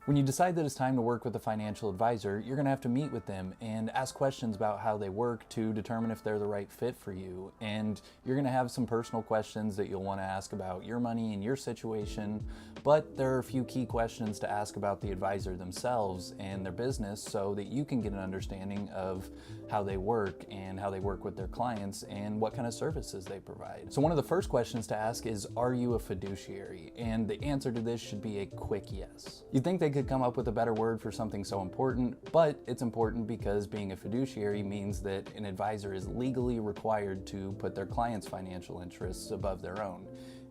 When you decide that it's time to work with a financial advisor, you're going to have to meet with them and ask questions about how they work to determine if they're the right fit for you. And you're going to have some personal questions that you'll want to ask about your money and your situation, but there are a few key questions to ask about the advisor themselves and their business so that you can get an understanding of how they work and how they work with their clients and what kind of services they provide. So one of the first questions to ask is, are you a fiduciary? And the answer to this should be a quick yes. You'd think they could come up with a better word for something so important, but it's important because being a fiduciary means that an advisor is legally required to put their client's financial interests above their own.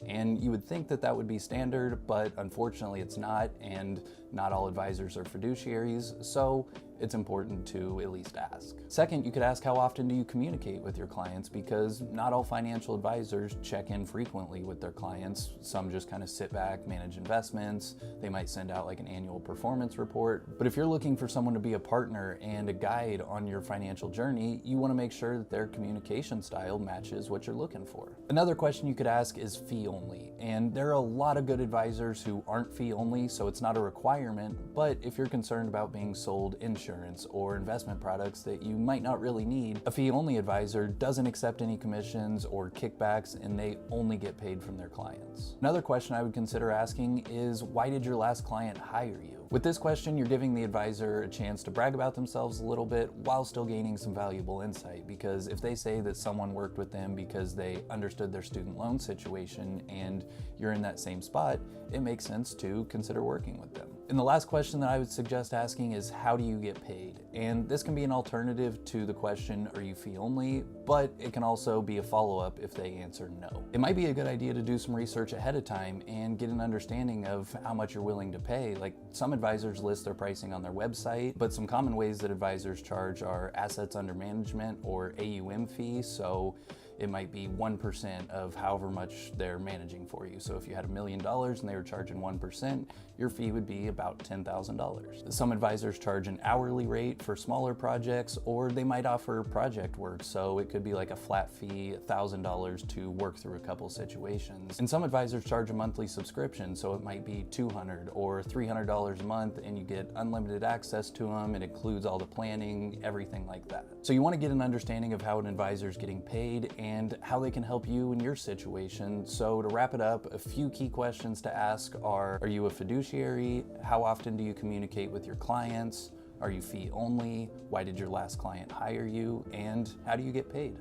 And you would think that that would be standard, but unfortunately it's not, and not all advisors are fiduciaries, so it's important to at least ask. Second, you could ask, how often do you communicate with your clients? Because not all financial advisors check in frequently with their clients. Some just kind of sit back, manage investments. They might send out like an annual performance report. But if you're looking for someone to be a partner and a guide on your financial journey, you want to make sure that their communication style matches what you're looking for. Another question you could ask is fee only. And there are a lot of good advisors who aren't fee only, so it's not a requirement. But if you're concerned about being sold insurance or investment products that you might not really need, a fee-only advisor doesn't accept any commissions or kickbacks, and they only get paid from their clients. Another question I would consider asking is, why did your last client hire you? With this question, you're giving the advisor a chance to brag about themselves a little bit while still gaining some valuable insight, because if they say that someone worked with them because they understood their student loan situation and you're in that same spot, it makes sense to consider working with them. And the last question that I would suggest asking is, how do you get paid? And this can be an alternative to the question, are you fee only? But it can also be a follow-up if they answer no. It might be a good idea to do some research ahead of time and get an understanding of how much you're willing to pay. Like, some advisors list their pricing on their website, but some common ways that advisors charge are assets under management or AUM fee. So it might be 1% of however much they're managing for you. So if you had $1 million and they were charging 1%, your fee would be about $10,000. Some advisors charge an hourly rate for smaller projects, or they might offer project work. So it could be like a flat fee, $1,000 to work through a couple situations. And some advisors charge a monthly subscription. So it might be $200 or $300 a month, and you get unlimited access to them. It includes all the planning, everything like that. So you want to get an understanding of how an advisor is getting paid and how they can help you in your situation. So to wrap it up, a few key questions to ask are you a fiduciary? How often do you communicate with your clients? Are you fee only? Why did your last client hire you? And how do you get paid?